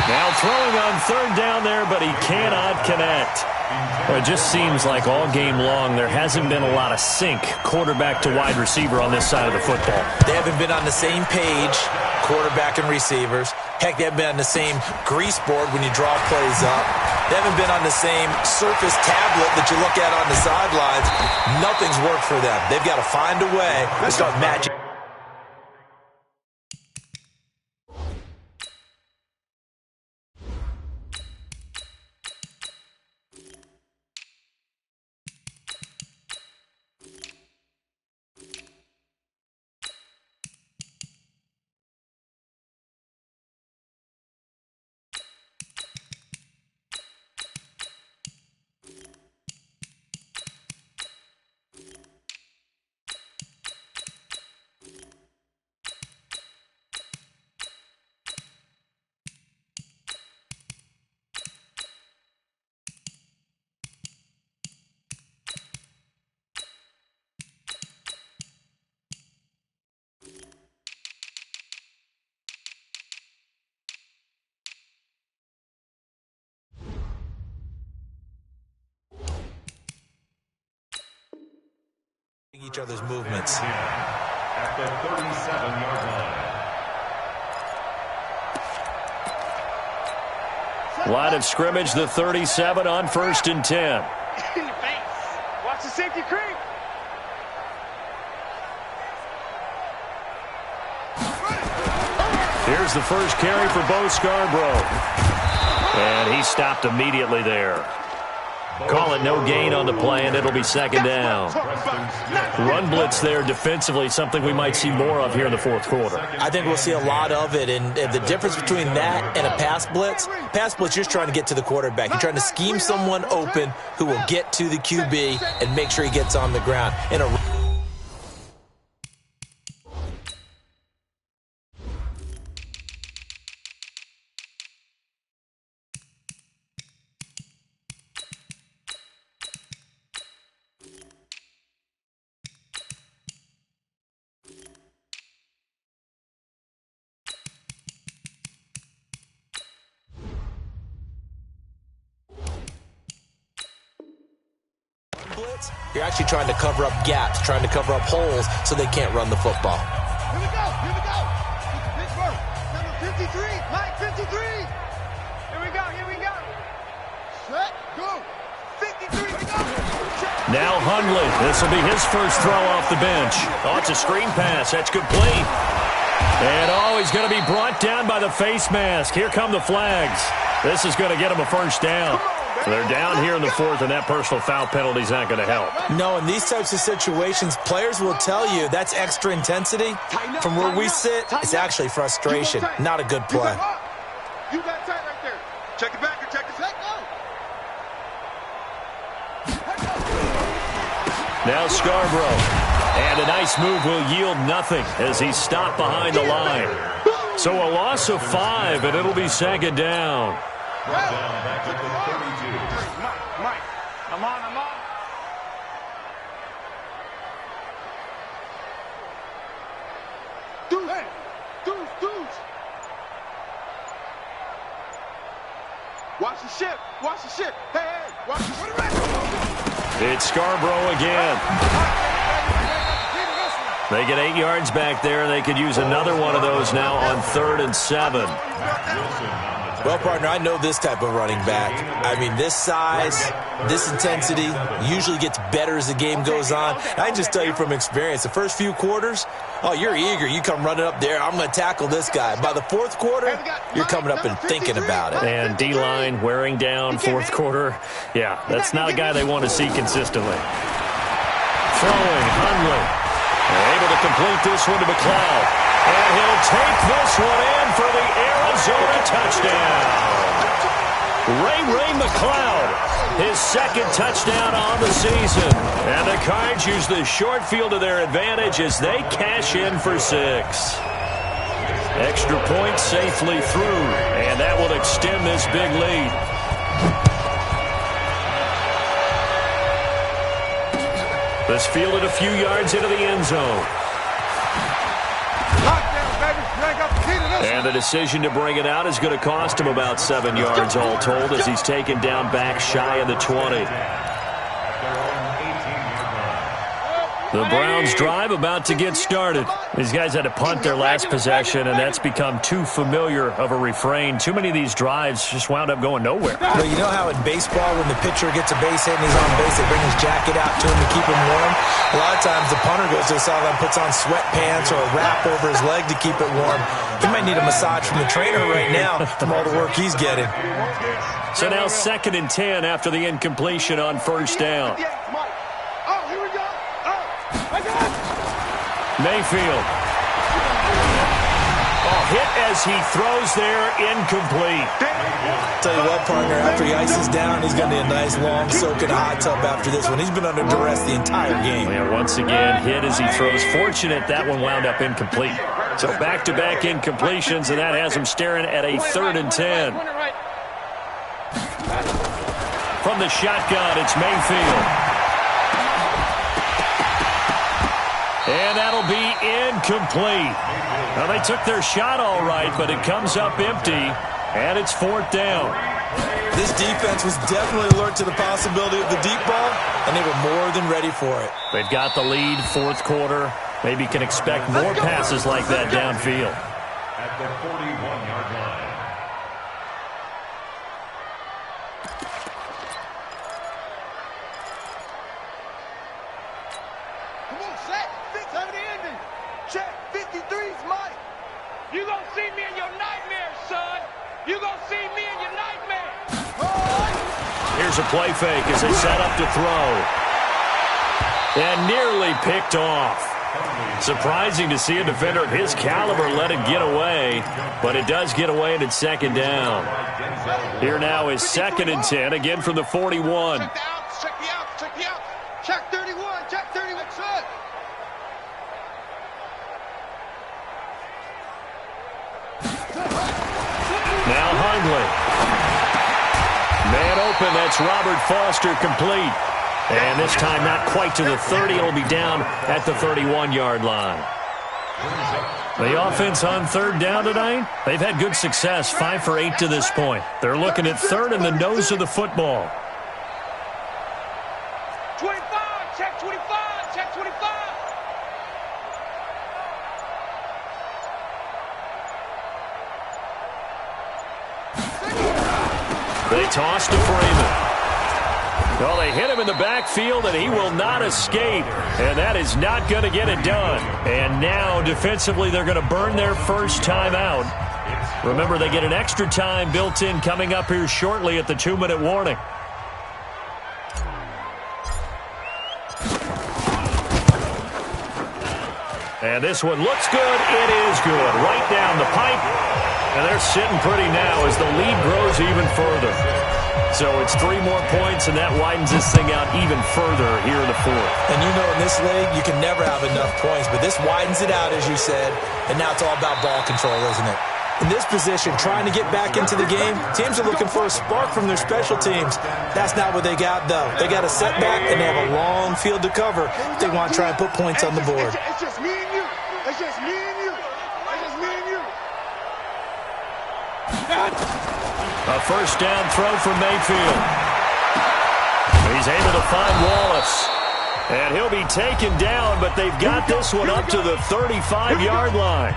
Now throwing on 3rd down there, but he cannot connect. Well, it just seems like all game long there hasn't been a lot of sync quarterback to wide receiver on this side of the football. They haven't been on the same page, quarterback and receivers. Heck, they haven't been on the same grease board when you draw plays up. They haven't been on the same surface tablet that you look at on the sidelines. Nothing's worked for them. They've got to find a way to start matching. each other's movements. At the 37-yard line. Line of scrimmage, the 37 on 1st and 10. Watch the safety creep. Here's the first carry for Bo Scarborough. And he stopped immediately there. Call it no gain on the play, and it'll be 2nd down. Run blitz there defensively, something we might see more of here in the 4th quarter. I think we'll see a lot of it, and the difference between that and a pass blitz, you're just trying to get to the quarterback. You're trying to scheme someone open who will get to the QB and make sure he gets on the ground. In a blitz, you're actually trying to cover up gaps, trying to cover up holes so they can't run the football. Here we go. Big bird. Number 53. Mike 53. Here we go. Set, go. 53, we go. Now Hundley. This will be his first throw off the bench. Oh, it's a screen pass. That's complete. And he's going to be brought down by the face mask. Here come the flags. This is going to get him a first down. They're down here in the 4th, and that personal foul penalty is not going to help. No, in these types of situations, players will tell you that's extra intensity. From where we sit, it's actually frustration. Not a good play. You got tight right there. Check it back or check it back. Now Scarborough. And a nice move will yield nothing as he's stopped behind the line. So a loss of 5, and it'll be 2nd down. Back at the 32. Mike, I'm on. Dudes. Watch the ship. Hey, watch the ship. It's Scarborough again. They get 8 yards back there, and they could use another one of those now on 3rd and 7. Well, partner, I know this type of running back. I mean, this size, this intensity usually gets better as the game goes on. I can just tell you from experience, the first few quarters, you're eager. You come running up there, I'm going to tackle this guy. By the 4th quarter, you're coming up and thinking about it. And D-line wearing down 4th quarter. Yeah, that's not a guy they want to see consistently. Throwing, Hundley. Able to complete this one to McLeod. And he'll take this one in for the Arizona touchdown. Ray McLeod, his 2nd touchdown on the season. And the Cards use the short field to their advantage as they cash in for 6. Extra point safely through, and that will extend this big lead. This fielded a few yards into the end zone. And the decision to bring it out is going to cost him about 7 yards all told as he's taken down back shy of the 20. The Browns drive about to get started. These guys had to punt their last possession, and that's become too familiar of a refrain. Too many of these drives just wound up going nowhere. Well, you know how in baseball, when the pitcher gets a base hit and he's on base, they bring his jacket out to him to keep him warm? A lot of times the punter goes to the sideline, puts on sweatpants or a wrap over his leg to keep it warm. He might need a massage from the trainer right now from all the work he's getting. So now 2nd and 10 after the incompletion on 1st down. Mayfield. Hit as he throws there, incomplete. Tell you what, partner, after he ices down, he's going to be a nice long soak in a hot tub after this one. He's been under duress the entire game. And once again, hit as he throws. Fortunate that one wound up incomplete. So back-to-back incompletions, and that has him staring at a 3rd and 10. From the shotgun, it's Mayfield. And that'll be incomplete. Now, they took their shot all right, but it comes up empty, and it's 4th down. This defense was definitely alert to the possibility of the deep ball, and they were more than ready for it. They've got the lead, fourth quarter. Maybe can expect more passes like that downfield. At the 41-yard line. Come on, set. Fix how the ending. Check. 53's Mike. You gonna see me in your nightmares, son. You gonna see me in your nightmares. Here's a play fake as they set up to throw. And nearly picked off. Surprising to see a defender of his caliber let it get away, but it does get away and it's second down. Here now is 2nd and 10, again from the 41. Check the outs. Check the outs. Check the outs. Check 31. Check 31. Set. Now Hundley. Man open, that's Robert Foster complete. And this time not quite to the 30. It'll be down at the 31-yard line. The offense on 3rd down tonight, they've had good success, 5 for 8 to this point. They're looking at 3rd and the nose of the football. 25, check 25, check 25. They toss to Freeman. Well, they hit him in the backfield, and he will not escape. And that is not going to get it done. And now, defensively, they're going to burn their first timeout. Remember, they get an extra time built in coming up here shortly at the 2-minute warning. And this one looks good. It is good. Right down the pipe. And they're sitting pretty now as the lead grows even further. So it's 3 more points, and that widens this thing out even further here in the 4th. And you know in this league, you can never have enough points, but this widens it out, as you said, and now it's all about ball control, isn't it? In this position, trying to get back into the game, teams are looking for a spark from their special teams. That's not what they got, though. They got a setback, and they have a long field to cover if they want to try and put points on the board. It's just me and you. It's just me and you. It's just me and you. A first down throw from Mayfield. He's able to find Wallace. And he'll be taken down, but they've got this one up to the 35-yard line.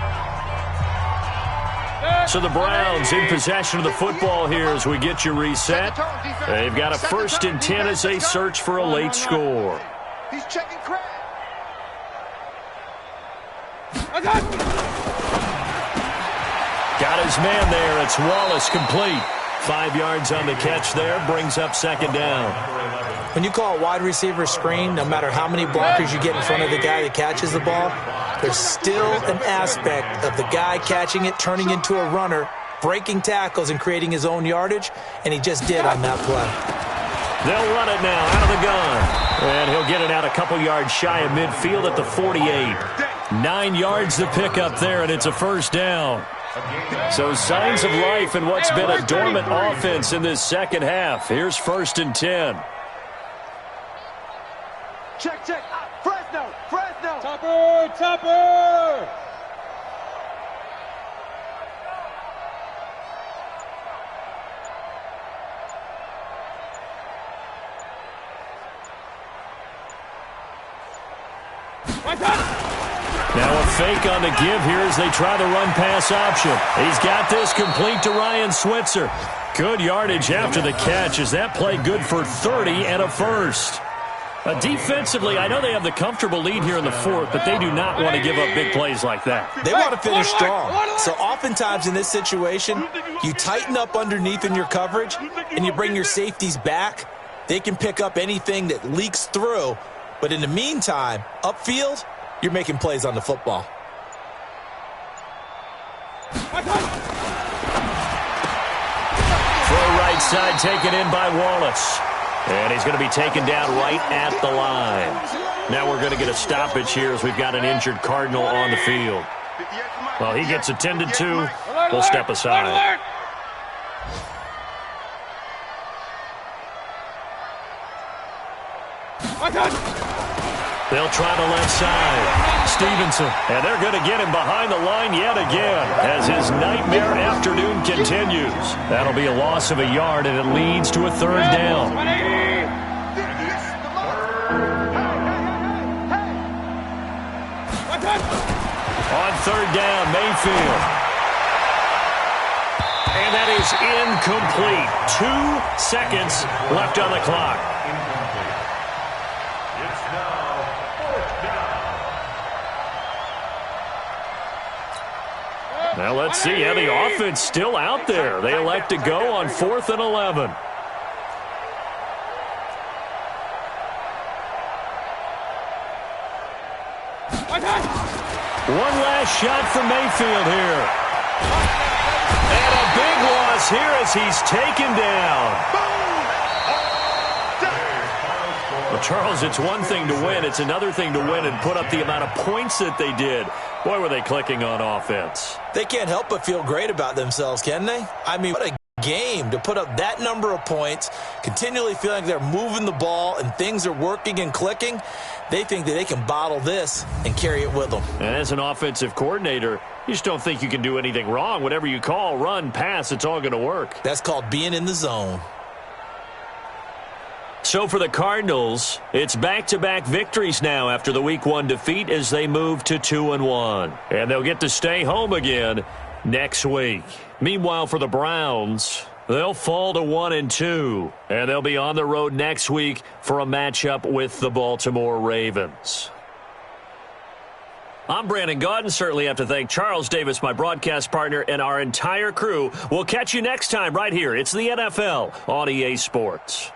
So the Browns in possession of the football here as we get you reset. They've got a 1st and 10 as they search for a late score. He's checking Craig. Got his man there. It's Wallace complete. 5 yards on the catch there. Brings up 2nd down. When you call a wide receiver screen, no matter how many blockers you get in front of the guy that catches the ball, there's still an aspect of the guy catching it, turning into a runner, breaking tackles and creating his own yardage, and he just did on that play. They'll run it now out of the gun. And he'll get it out a couple yards shy of midfield at the 48. 9 yards to pick up there, and it's a first down. So signs of life in what's been a dormant offense in this second half. Here's 1st and 10. Check, check. Fresno, Fresno. Topper, Topper. Now a fake on the give here as they try the run-pass option. He's got this complete to Ryan Switzer. Good yardage after the catch. Is that play good for 30 and a first? Defensively, I know they have the comfortable lead here in the 4th, but they do not want to give up big plays like that. They want to finish strong. So oftentimes in this situation, you tighten up underneath in your coverage, and you bring your safeties back. They can pick up anything that leaks through. But in the meantime, upfield, you're making plays on the football. Throw right side taken in by Wallace. And he's going to be taken down right at the line. Now we're going to get a stoppage here as we've got an injured Cardinal on the field. Well, he gets attended to. We'll step aside. They'll try the left side. Stevenson. And they're going to get him behind the line yet again as his nightmare afternoon continues. That'll be a loss of a yard, and it leads to a third down. On third down, Mayfield. And that is incomplete. 2 seconds left on the clock. It's now fourth down. Now let's see how the offense still out there. They elect to go on 4th and 11. One last shot for Mayfield here. And a big loss here as he's taken down. Well, Charles, it's one thing to win. It's another thing to win and put up the amount of points that they did. Boy, were they clicking on offense. They can't help but feel great about themselves, can they? I mean, what a game to put up that number of points, continually feeling like they're moving the ball and things are working and clicking. They think that they can bottle this and carry it with them. And as an offensive coordinator, you just don't think you can do anything wrong. Whatever you call, run, pass, it's all going to work. That's called being in the zone. So for the Cardinals, it's back-to-back victories now after the Week 1 defeat as they move to 2-1. And they'll get to stay home again next week. Meanwhile, for the Browns, they'll fall to 1-2, and they'll be on the road next week for a matchup with the Baltimore Ravens. I'm Brandon Gaudin. Certainly have to thank Charles Davis, my broadcast partner, and our entire crew. We'll catch you next time right here. It's the NFL on EA Sports.